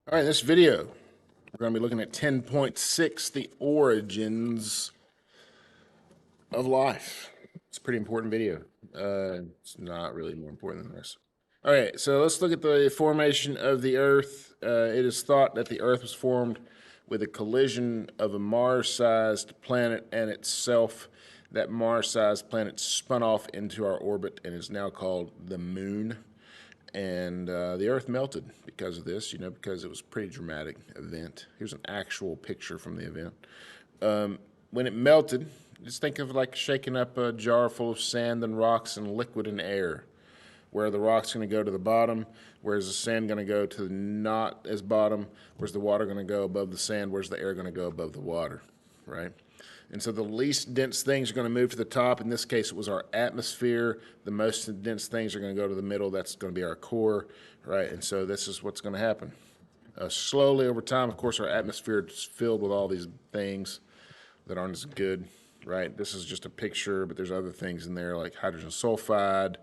All right, in this video, we're going to be looking at 10.6, the origins of life. It's a pretty important video. It's not really more important than the rest. All right, so let's look at the formation of the Earth. It is thought that the Earth was formed with a collision of a Mars-sized planet and itself. That Mars-sized planet spun off into our orbit and is now called the Moon. And the Earth melted because of this, because it was a pretty dramatic event. Here's an actual picture from the event. When it melted, just think of it like shaking up a jar full of sand and rocks and liquid and air, where the rock's going to go to the bottom, where's the sand going to go to the not as bottom, where's the water going to go above the sand, where's the air going to go above the water, right? And so the least dense things are going to move to the top. In this case, it was our atmosphere. The most dense things are going to go to the middle. That's going to be our core, right? And so this is what's going to happen. Slowly over time, of course, our atmosphere is filled with all these things that aren't as good, right? This is just a picture, but there's other things in there like hydrogen sulfide,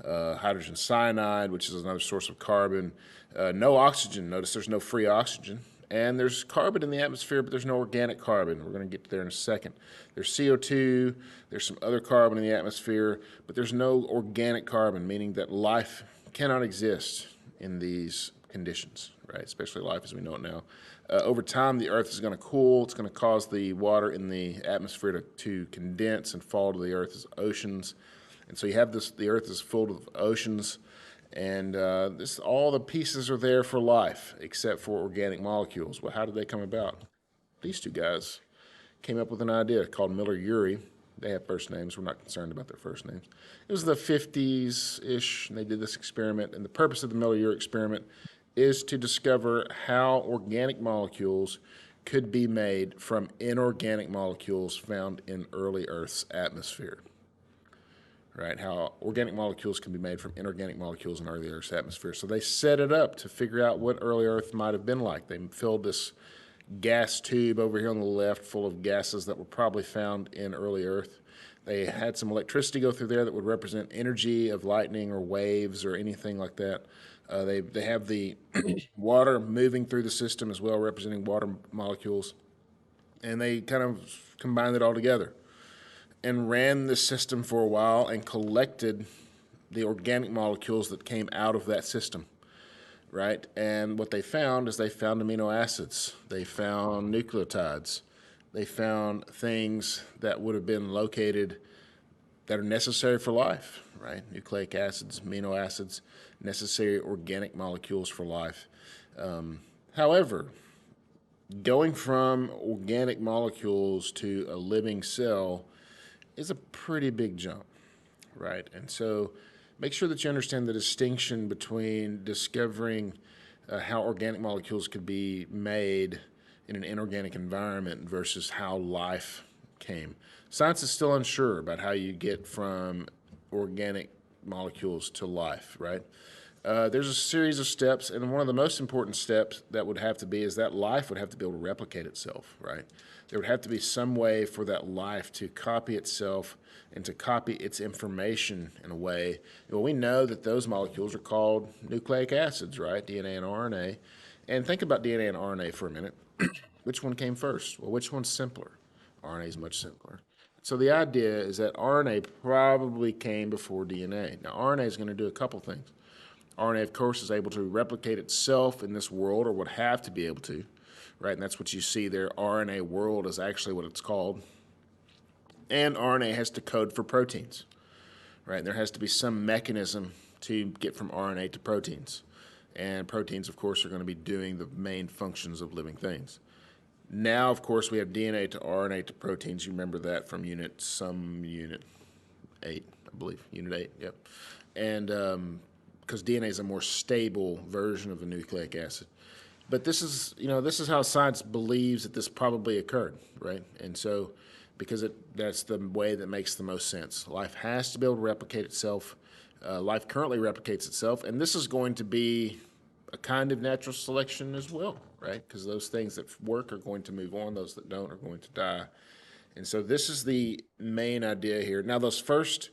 hydrogen cyanide, which is another source of carbon. No oxygen. Notice there's no free oxygen. And there's carbon in the atmosphere, but there's no organic carbon. We're going to get there in a second. There's CO2, there's some other carbon in the atmosphere, but there's no organic carbon, meaning that life cannot exist in these conditions, right? Especially life as we know it now. Over time, the Earth is going to cool. It's going to cause the water in the atmosphere to condense and fall to the Earth's oceans. And so you have this, the Earth is full of oceans. And all the pieces are there for life, except for organic molecules. Well, how did they come about? These two guys came up with an idea called Miller-Urey. They have first names. We're not concerned about their first names. It was the 50s-ish, and they did this experiment. And the purpose of the Miller-Urey experiment is to discover how organic molecules could be made from inorganic molecules found in early Earth's atmosphere. Right, how organic molecules can be made from inorganic molecules in early Earth's atmosphere. So they set it up to figure out what early Earth might have been like. They filled this gas tube over here on the left full of gases that were probably found in early Earth. They had some electricity go through there that would represent energy of lightning or waves or anything like that. They have the water moving through the system as well, representing water molecules. And they kind of combined it all together and ran the system for a while and collected the organic molecules that came out of that system, right? And what they found is they found amino acids. They found nucleotides. They found things that would have been located that are necessary for life, right? Nucleic acids, amino acids, necessary organic molecules for life. However, going from organic molecules to a living cell is a pretty big jump, right? And so make sure that you understand the distinction between discovering how organic molecules could be made in an inorganic environment versus how life came. Science is still unsure about how you get from organic molecules to life, right? There's a series of steps, and one of the most important steps that would have to be is that life would have to be able to replicate itself, right? There would have to be some way for that life to copy itself and to copy its information in a way. Well, we know that those molecules are called nucleic acids, right? DNA and RNA. And think about DNA and RNA for a minute. Which one came first? Well, which one's simpler? RNA is much simpler. So the idea is that RNA probably came before DNA. Now, RNA is going to do a couple things. RNA, of course, is able to replicate itself in this world, or would have to be able to, right? And that's what you see there. RNA world is actually what it's called. And RNA has to code for proteins, right? And there has to be some mechanism to get from RNA to proteins. And proteins, of course, are going to be doing the main functions of living things. Now, of course, we have DNA to RNA to proteins. You remember that from unit 8, I believe. Unit 8, yep. And because DNA is a more stable version of a nucleic acid. But this is, this is how science believes that this probably occurred, right? And so, because that's the way that makes the most sense. Life has to be able to replicate itself. Life currently replicates itself, and this is going to be a kind of natural selection as well, right? Because those things that work are going to move on, those that don't are going to die. And so this is the main idea here. Now, those first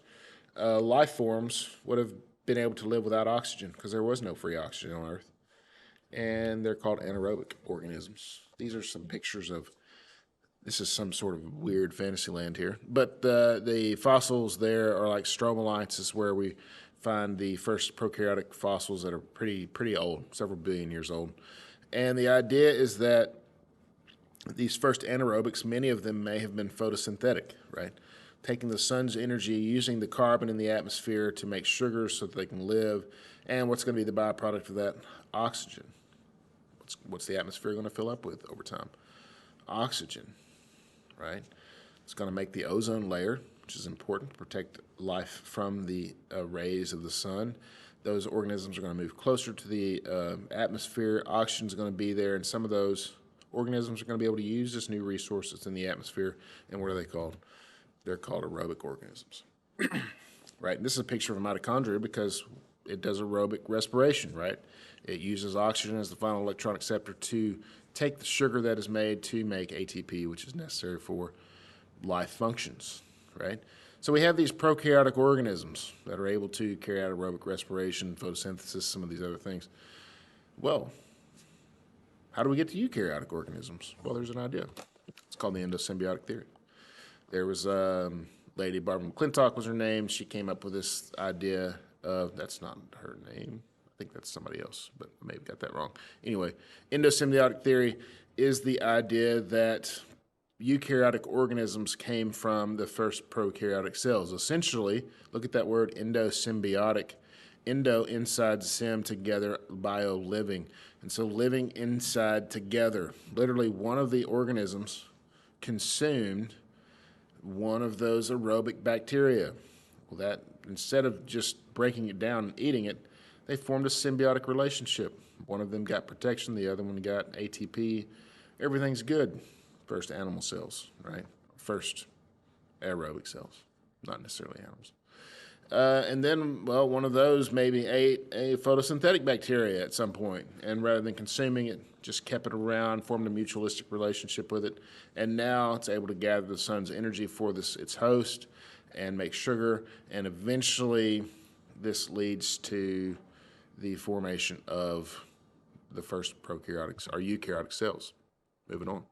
life forms would have been able to live without oxygen because there was no free oxygen on Earth. and they're called anaerobic organisms. These are some pictures of, this is some sort of weird fantasy land here, but the fossils there are like stromatolites, is where we find the first prokaryotic fossils that are pretty old, several billion years old. And the idea is that these first anaerobics, many of them may have been photosynthetic, right? Taking the sun's energy, using the carbon in the atmosphere to make sugar so that they can live. And what's going to be the byproduct of that? Oxygen. What's the atmosphere going to fill up with over time? Oxygen, right? It's going to make the ozone layer, which is important to protect life from the rays of the sun. Those organisms are going to move closer to the atmosphere. Oxygen is going to be there, and some of those organisms are going to be able to use this new resource that's in the atmosphere. And what are they called? They're called aerobic organisms. Right? And this is a picture of a mitochondria because it does aerobic respiration, right? It uses oxygen as the final electron acceptor to take the sugar that is made to make ATP, which is necessary for life functions, right? So we have these prokaryotic organisms that are able to carry out aerobic respiration, photosynthesis, some of these other things. Well, how do we get to eukaryotic organisms? Well, there's an idea. It's called the endosymbiotic theory. There was Lady Barbara McClintock was her name. She came up with this idea of, that's not her name. I think that's somebody else, but I may have got that wrong. Anyway, endosymbiotic theory is the idea that eukaryotic organisms came from the first prokaryotic cells. Essentially, look at that word endosymbiotic. Endo, inside, sym, together, bio, living. And so living inside together. Literally, one of the organisms consumed one of those aerobic bacteria. Well, that, instead of just breaking it down and eating it, they formed a symbiotic relationship. One of them got protection, the other one got ATP. Everything's good. First animal cells, right? First aerobic cells, not necessarily animals. And then, well, one of those maybe ate a photosynthetic bacteria at some point, and rather than consuming it, just kept it around, formed a mutualistic relationship with it, and now it's able to gather the sun's energy for its host and make sugar, and eventually this leads to the formation of the first prokaryotics, or eukaryotic cells. Moving on.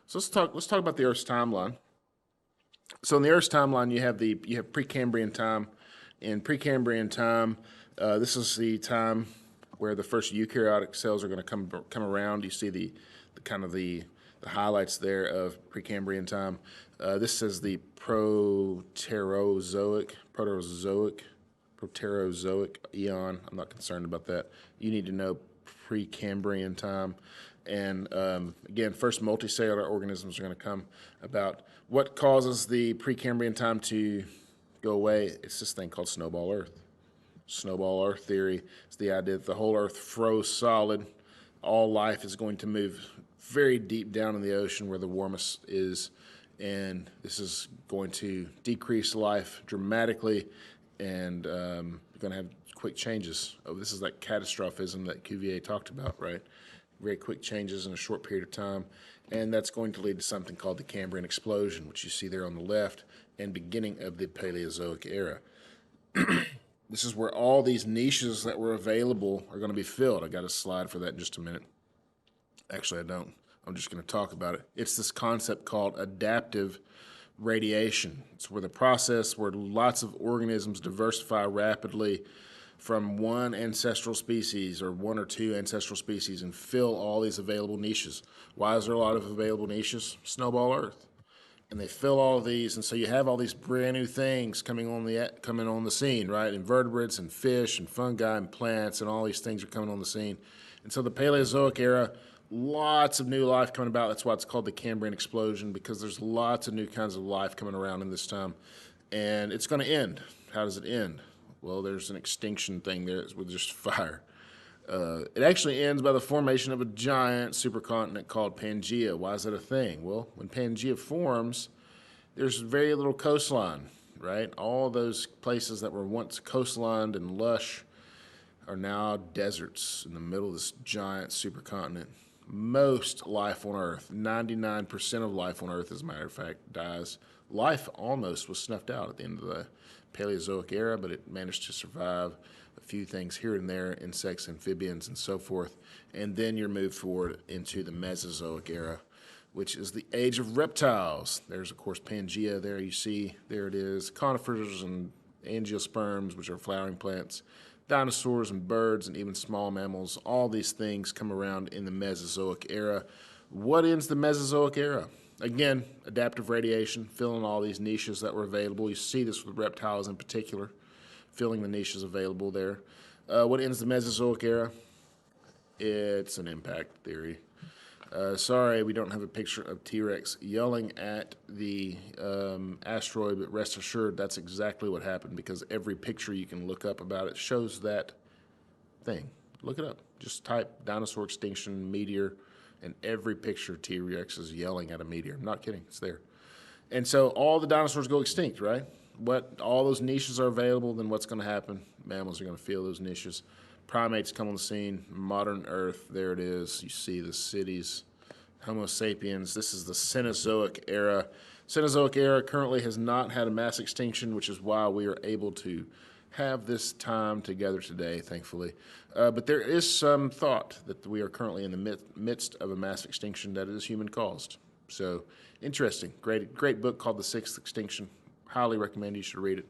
So let's talk about the Earth's timeline. So in the Earth's timeline, you have Precambrian time. In Precambrian time, this is the time where the first eukaryotic cells are going to come around. You see the kind of the highlights there of Precambrian time. This is the Proterozoic eon. I'm not concerned about that. You need to know Precambrian time. And again, first multicellular organisms are going to come about. What causes the Precambrian time to go away? It's this thing called snowball Earth. Snowball Earth theory is the idea that the whole Earth froze solid. All life is going to move very deep down in the ocean where the warmest is, and this is going to decrease life dramatically, and you're going to have quick changes. Oh, this is like catastrophism that Cuvier talked about, right? Very quick changes in a short period of time, and that's going to lead to something called the Cambrian explosion, which you see there on the left, and beginning of the Paleozoic era. This is where all these niches that were available are going to be filled. I got a slide for that in just a minute. Actually, I don't. I'm just going to talk about it. It's this concept called adaptive radiation. It's where the process where lots of organisms diversify rapidly from one ancestral species or one or two ancestral species and fill all these available niches. Why is there a lot of available niches? Snowball Earth. And they fill all of these, and so you have all these brand new things coming on the scene, right? Invertebrates and fish and fungi and plants and all these things are coming on the scene. And so the Paleozoic era, lots of new life coming about. That's why it's called the Cambrian explosion, because there's lots of new kinds of life coming around in this time. And it's going to end. How does it end? Well, there's an extinction thing there with just fire. It actually ends by the formation of a giant supercontinent called Pangaea. Why is that a thing? Well, when Pangaea forms, there's very little coastline, right? All those places that were once coastlined and lush are now deserts in the middle of this giant supercontinent. Most life on Earth, 99% of life on Earth, as a matter of fact, dies. Life almost was snuffed out at the end of the Paleozoic era, but it managed to survive a few things here and there, insects, amphibians, and so forth. And then you're moved forward into the Mesozoic era, which is the age of reptiles. There's, of course, Pangea there. You see, there it is. Conifers and angiosperms, which are flowering plants, dinosaurs and birds, and even small mammals. All these things come around in the Mesozoic era. What ends the Mesozoic era? Again, adaptive radiation, filling all these niches that were available. You see this with reptiles in particular, filling the niches available there. What ends the Mesozoic era? It's an impact theory. Sorry, we don't have a picture of T-Rex yelling at the asteroid, but rest assured that's exactly what happened, because every picture you can look up about it shows that thing. Look it up. Just type dinosaur extinction meteor, and every picture T-Rex is yelling at a meteor. I'm not kidding. It's there. And so all the dinosaurs go extinct, right? All those niches are available, then what's going to happen? Mammals are going to fill those niches. Primates come on the scene, modern Earth, there it is. You see the cities, Homo sapiens. This is the Cenozoic era. Cenozoic era currently has not had a mass extinction, which is why we are able to have this time together today, thankfully. But there is some thought that we are currently in the midst of a mass extinction that is human-caused. So interesting. Great book called The Sixth Extinction. Highly recommend you should read it.